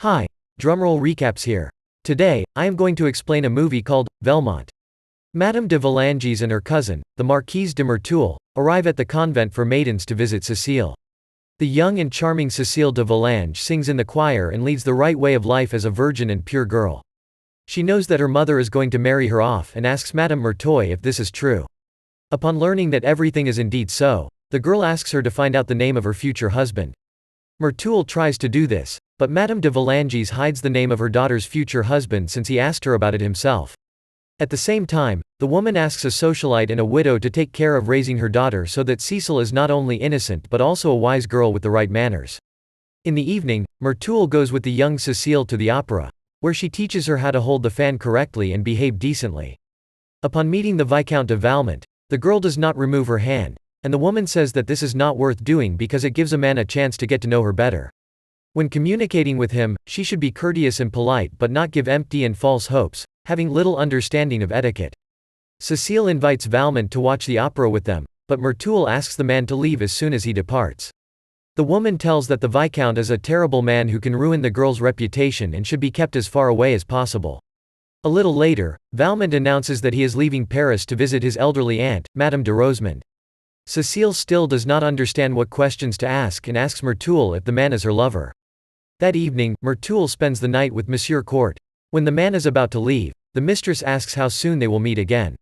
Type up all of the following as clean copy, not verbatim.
Hi, DrumRoll recaps here. Today, I am going to explain a movie called Valmont. Madame de Valanges and her cousin, the Marquise de Merteuil, arrive at the convent for maidens to visit Cécile. The young and charming Cécile de Valanges sings in the choir and leads the right way of life as a virgin and pure girl. She knows that her mother is going to marry her off and asks Madame Merteuil if this is true. Upon learning that everything is indeed so, the girl asks her to find out the name of her future husband. Merteuil tries to do this, but Madame de Valanges hides the name of her daughter's future husband since he asked her about it himself. At the same time, the woman asks a socialite and a widow to take care of raising her daughter so that Cécile is not only innocent but also a wise girl with the right manners. In the evening, Merteuil goes with the young Cécile to the opera, where she teaches her how to hold the fan correctly and behave decently. Upon meeting the Viscount de Valmont, the girl does not remove her hand, and the woman says that this is not worth doing because it gives a man a chance to get to know her better. When communicating with him, she should be courteous and polite but not give empty and false hopes, having little understanding of etiquette. Cécile invites Valmont to watch the opera with them, but Merteuil asks the man to leave as soon as he departs. The woman tells that the Viscount is a terrible man who can ruin the girl's reputation and should be kept as far away as possible. A little later, Valmont announces that he is leaving Paris to visit his elderly aunt, Madame de Rosemonde. Cécile still does not understand what questions to ask and asks Merteuil if the man is her lover. That evening, Merteuil spends the night with Monsieur Court. When the man is about to leave, the mistress asks how soon they will meet again.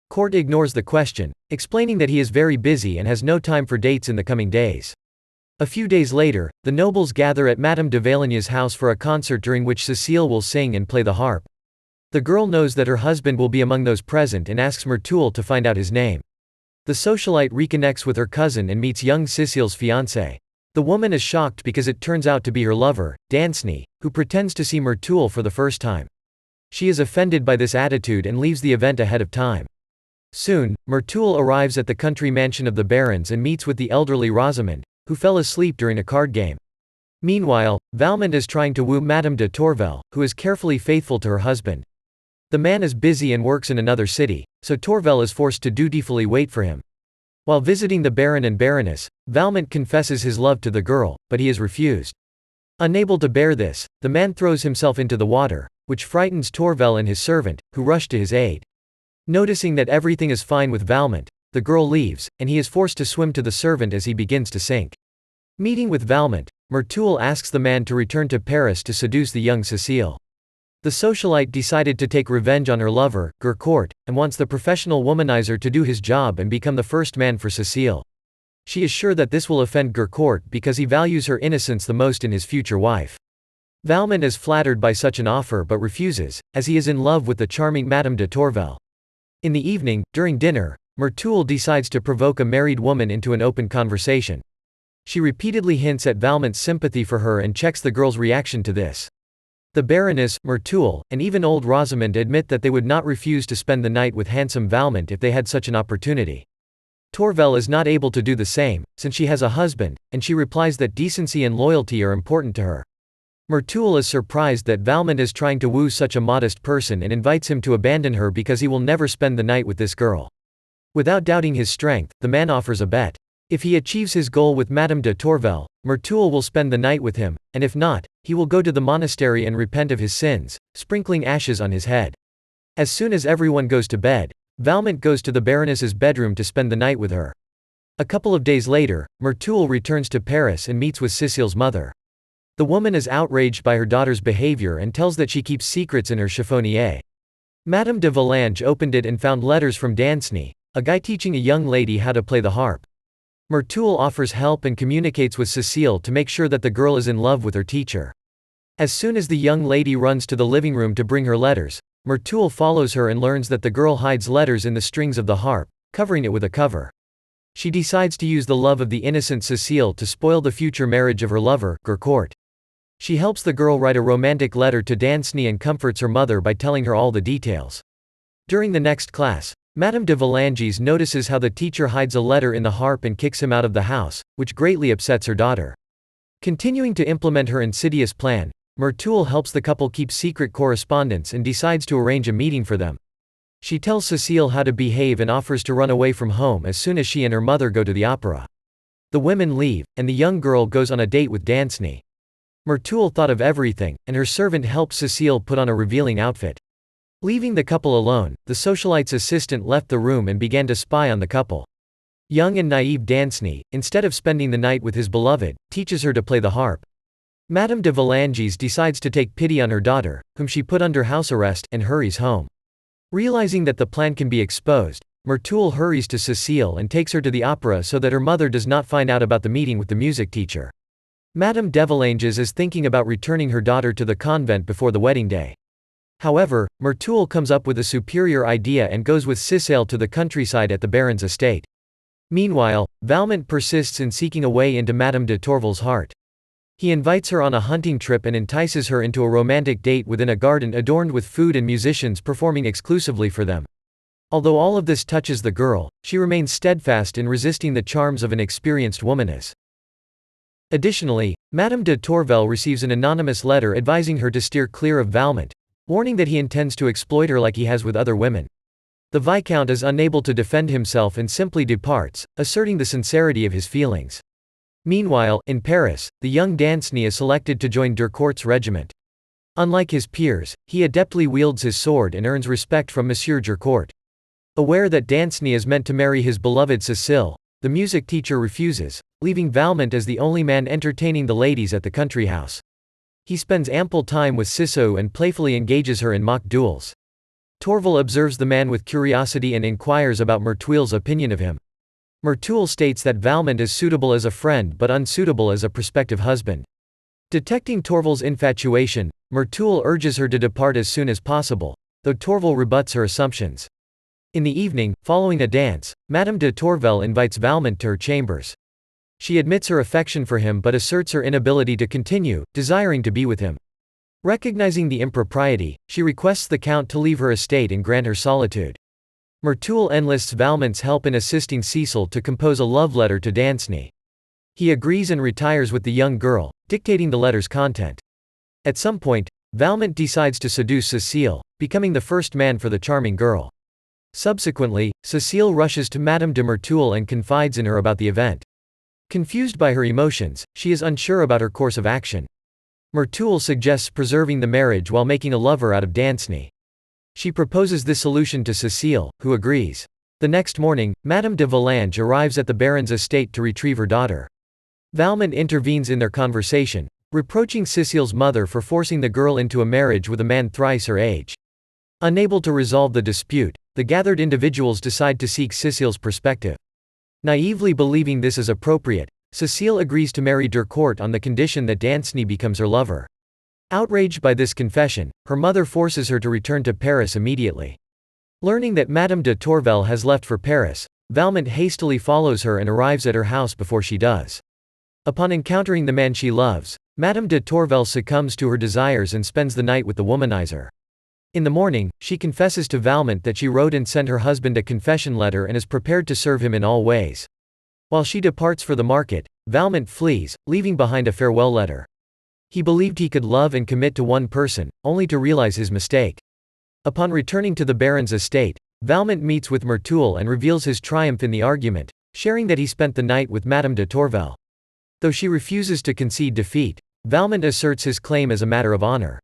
Court ignores the question, explaining that he is very busy and has no time for dates in the coming days. A few days later, the nobles gather at Madame de Valanges' house for a concert during which Cécile will sing and play the harp. The girl knows that her husband will be among those present and asks Merteuil to find out his name. The socialite reconnects with her cousin and meets young Cécile's fiancé. The woman is shocked because it turns out to be her lover, Danceny, who pretends to see Merteuil for the first time. She is offended by this attitude and leaves the event ahead of time. Soon, Merteuil arrives at the country mansion of the barons and meets with the elderly Rosamond, who fell asleep during a card game. Meanwhile, Valmont is trying to woo Madame de Tourvel, who is carefully faithful to her husband. The man is busy and works in another city, so Tourvel is forced to dutifully wait for him. While visiting the Baron and Baroness, Valmont confesses his love to the girl, but he is refused. Unable to bear this, the man throws himself into the water, which frightens Tourvel and his servant, who rush to his aid. Noticing that everything is fine with Valmont, the girl leaves, and he is forced to swim to the servant as he begins to sink. Meeting with Valmont, Merteuil asks the man to return to Paris to seduce the young Cécile. The socialite decided to take revenge on her lover, Court, and wants the professional womanizer to do his job and become the first man for Cécile. She is sure that this will offend Court because he values her innocence the most in his future wife. Valmont is flattered by such an offer but refuses, as he is in love with the charming Madame de Tourvel. In the evening, during dinner, Merteuil decides to provoke a married woman into an open conversation. She repeatedly hints at Valmont's sympathy for her and checks the girl's reaction to this. The Baroness, Merteuil, and even old Rosamond admit that they would not refuse to spend the night with handsome Valmont if they had such an opportunity. Tourvel is not able to do the same, since she has a husband, and she replies that decency and loyalty are important to her. Merteuil is surprised that Valmont is trying to woo such a modest person and invites him to abandon her because he will never spend the night with this girl. Without doubting his strength, the man offers a bet. If he achieves his goal with Madame de Tourvel, Merteuil will spend the night with him, and if not, he will go to the monastery and repent of his sins, sprinkling ashes on his head. As soon as everyone goes to bed, Valmont goes to the Baroness's bedroom to spend the night with her. A couple of days later, Merteuil returns to Paris and meets with Cécile's mother. The woman is outraged by her daughter's behavior and tells that she keeps secrets in her chiffonier. Madame de Valanges opened it and found letters from Danceny, a guy teaching a young lady how to play the harp. Merteuil offers help and communicates with Cécile to make sure that the girl is in love with her teacher. As soon as the young lady runs to the living room to bring her letters, Merteuil follows her and learns that the girl hides letters in the strings of the harp, covering it with a cover. She decides to use the love of the innocent Cécile to spoil the future marriage of her lover, Court. She helps the girl write a romantic letter to Danceny and comforts her mother by telling her all the details. During the next class, Madame de Valanges notices how the teacher hides a letter in the harp and kicks him out of the house, which greatly upsets her daughter. Continuing to implement her insidious plan, Merteuil helps the couple keep secret correspondence and decides to arrange a meeting for them. She tells Cécile how to behave and offers to run away from home as soon as she and her mother go to the opera. The women leave, and the young girl goes on a date with Danceny. Myrtle thought of everything, and her servant helped Cecile put on a revealing outfit. Leaving the couple alone, the socialite's assistant left the room and began to spy on the couple. Young and naive Danceny, instead of spending the night with his beloved, teaches her to play the harp. Madame de Valanges decides to take pity on her daughter, whom she put under house arrest, and hurries home. Realizing that the plan can be exposed, Myrtle hurries to Cecile and takes her to the opera so that her mother does not find out about the meeting with the music teacher. Madame de Valanges is thinking about returning her daughter to the convent before the wedding day. However, Myrtle comes up with a superior idea and goes with Cecile to the countryside at the Baron's estate. Meanwhile, Valmont persists in seeking a way into Madame de Tourvel's heart. He invites her on a hunting trip and entices her into a romantic date within a garden adorned with food and musicians performing exclusively for them. Although all of this touches the girl, she remains steadfast in resisting the charms of an experienced womaness. Additionally, Madame de Tourvel receives an anonymous letter advising her to steer clear of Valmont, warning that he intends to exploit her like he has with other women. The Viscount is unable to defend himself and simply departs, asserting the sincerity of his feelings. Meanwhile, in Paris, the young Danceny is selected to join Durcourt's regiment. Unlike his peers, he adeptly wields his sword and earns respect from Monsieur Durcourt. Aware that Danceny is meant to marry his beloved Cecile, the music teacher refuses, leaving Valmont as the only man entertaining the ladies at the country house. He spends ample time with Cicely and playfully engages her in mock duels. Tourvel observes the man with curiosity and inquires about Myrtle's opinion of him. Myrtle states that Valmont is suitable as a friend but unsuitable as a prospective husband. Detecting Tourvel's infatuation, Myrtle urges her to depart as soon as possible, though Tourvel rebuts her assumptions. In the evening, following a dance, Madame de Tourvel invites Valmont to her chambers. She admits her affection for him but asserts her inability to continue, desiring to be with him. Recognizing the impropriety, she requests the Count to leave her estate and grant her solitude. Myrtle enlists Valmont's help in assisting Cecile to compose a love letter to Danceny. He agrees and retires with the young girl, dictating the letter's content. At some point, Valmont decides to seduce Cecile, becoming the first man for the charming girl. Subsequently, Cecile rushes to Madame de Myrtle and confides in her about the event. Confused by her emotions, she is unsure about her course of action. Myrtle suggests preserving the marriage while making a lover out of Danceny. She proposes this solution to Cecile, who agrees. The next morning, Madame de Valanges arrives at the Baron's estate to retrieve her daughter. Valmont intervenes in their conversation, reproaching Cecile's mother for forcing the girl into a marriage with a man thrice her age. Unable to resolve the dispute, the gathered individuals decide to seek Cecile's perspective. Naively believing this is appropriate, Cecile agrees to marry Durcourt on the condition that Danceny becomes her lover. Outraged by this confession, her mother forces her to return to Paris immediately. Learning that Madame de Tourvel has left for Paris, Valmont hastily follows her and arrives at her house before she does. Upon encountering the man she loves, Madame de Tourvel succumbs to her desires and spends the night with the womanizer. In the morning, she confesses to Valmont that she wrote and sent her husband a confession letter and is prepared to serve him in all ways. While she departs for the market, Valmont flees, leaving behind a farewell letter. He believed he could love and commit to one person, only to realize his mistake. Upon returning to the Baron's estate, Valmont meets with Myrtle and reveals his triumph in the argument, sharing that he spent the night with Madame de Tourvel. Though she refuses to concede defeat, Valmont asserts his claim as a matter of honor.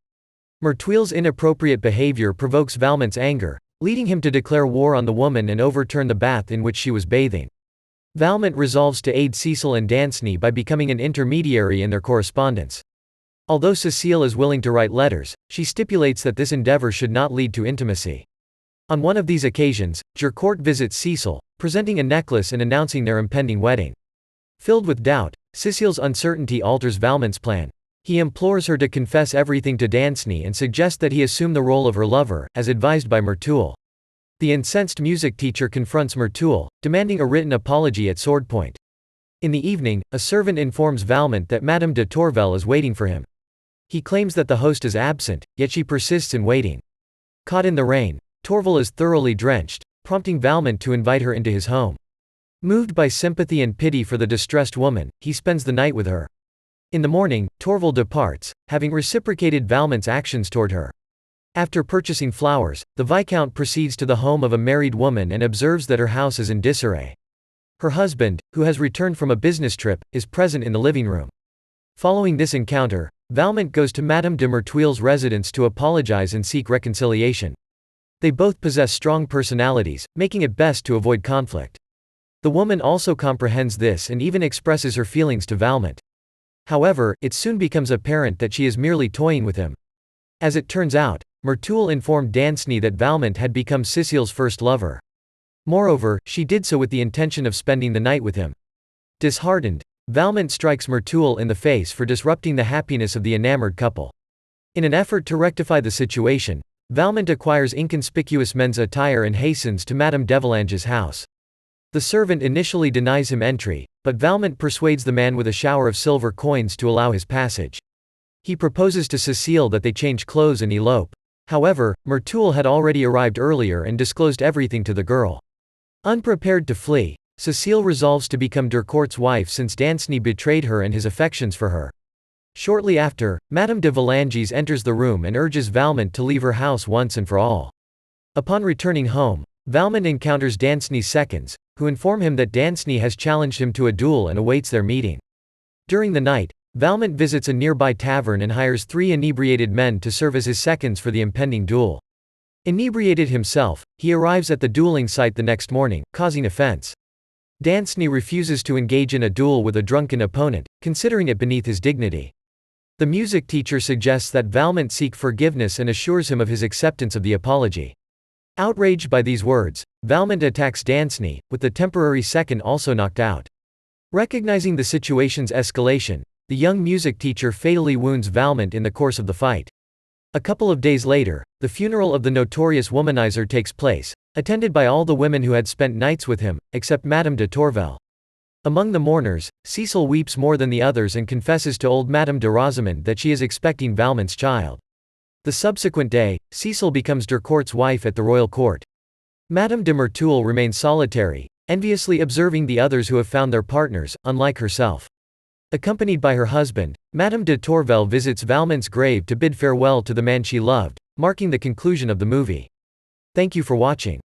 Myrtle's inappropriate behavior provokes Valmont's anger, leading him to declare war on the woman and overturn the bath in which she was bathing. Valmont resolves to aid Cecile and Danceny by becoming an intermediary in their correspondence. Although Cecile is willing to write letters, she stipulates that this endeavor should not lead to intimacy. On one of these occasions, Durcourt visits Cecile, presenting a necklace and announcing their impending wedding. Filled with doubt, Cecile's uncertainty alters Valmont's plan. He implores her to confess everything to Danceny and suggests that he assume the role of her lover, as advised by Myrtle. The incensed music teacher confronts Myrtle, demanding a written apology at swordpoint. In the evening, a servant informs Valmont that Madame de Tourvel is waiting for him. He claims that the host is absent, yet she persists in waiting. Caught in the rain, Tourvel is thoroughly drenched, prompting Valmont to invite her into his home. Moved by sympathy and pity for the distressed woman, he spends the night with her. In the morning, Tourvel departs, having reciprocated Valmont's actions toward her. After purchasing flowers, the Viscount proceeds to the home of a married woman and observes that her house is in disarray. Her husband, who has returned from a business trip, is present in the living room. Following this encounter, Valmont goes to Madame de Merteuil's residence to apologize and seek reconciliation. They both possess strong personalities, making it best to avoid conflict. The woman also comprehends this and even expresses her feelings to Valmont. However, it soon becomes apparent that she is merely toying with him. As it turns out, Merteuil informed Danceny that Valmont had become Cécile's first lover. Moreover, she did so with the intention of spending the night with him. Disheartened, Valmont strikes Merteuil in the face for disrupting the happiness of the enamored couple. In an effort to rectify the situation, Valmont acquires inconspicuous men's attire and hastens to Madame de Valanges' house. The servant initially denies him entry, but Valmont persuades the man with a shower of silver coins to allow his passage. He proposes to Cécile that they change clothes and elope. However, Merteuil had already arrived earlier and disclosed everything to the girl. Unprepared to flee, Cécile resolves to become Durcourt's wife since Danceny betrayed her and his affections for her. Shortly after, Madame de Valanges enters the room and urges Valmont to leave her house once and for all. Upon returning home, Valmont encounters Danceny's seconds, who inform him that Danceny has challenged him to a duel and awaits their meeting. During the night, Valmont visits a nearby tavern and hires 3 inebriated men to serve as his seconds for the impending duel. Inebriated himself, he arrives at the dueling site the next morning, causing offense. Danceny refuses to engage in a duel with a drunken opponent, considering it beneath his dignity. The music teacher suggests that Valmont seek forgiveness and assures him of his acceptance of the apology. Outraged by these words, Valmont attacks Danceny, with the temporary second also knocked out. Recognizing the situation's escalation, the young music teacher fatally wounds Valmont in the course of the fight. A couple of days later, the funeral of the notorious womanizer takes place, attended by all the women who had spent nights with him, except Madame de Tourvel. Among the mourners, Cécile weeps more than the others and confesses to old Madame de Rosamond that she is expecting Valmont's child. The subsequent day, Cécile becomes Durcourt's wife at the royal court. Madame de Merteuil remains solitary, enviously observing the others who have found their partners, unlike herself. Accompanied by her husband, Madame de Tourvel visits Valmont's grave to bid farewell to the man she loved, marking the conclusion of the movie. Thank you for watching.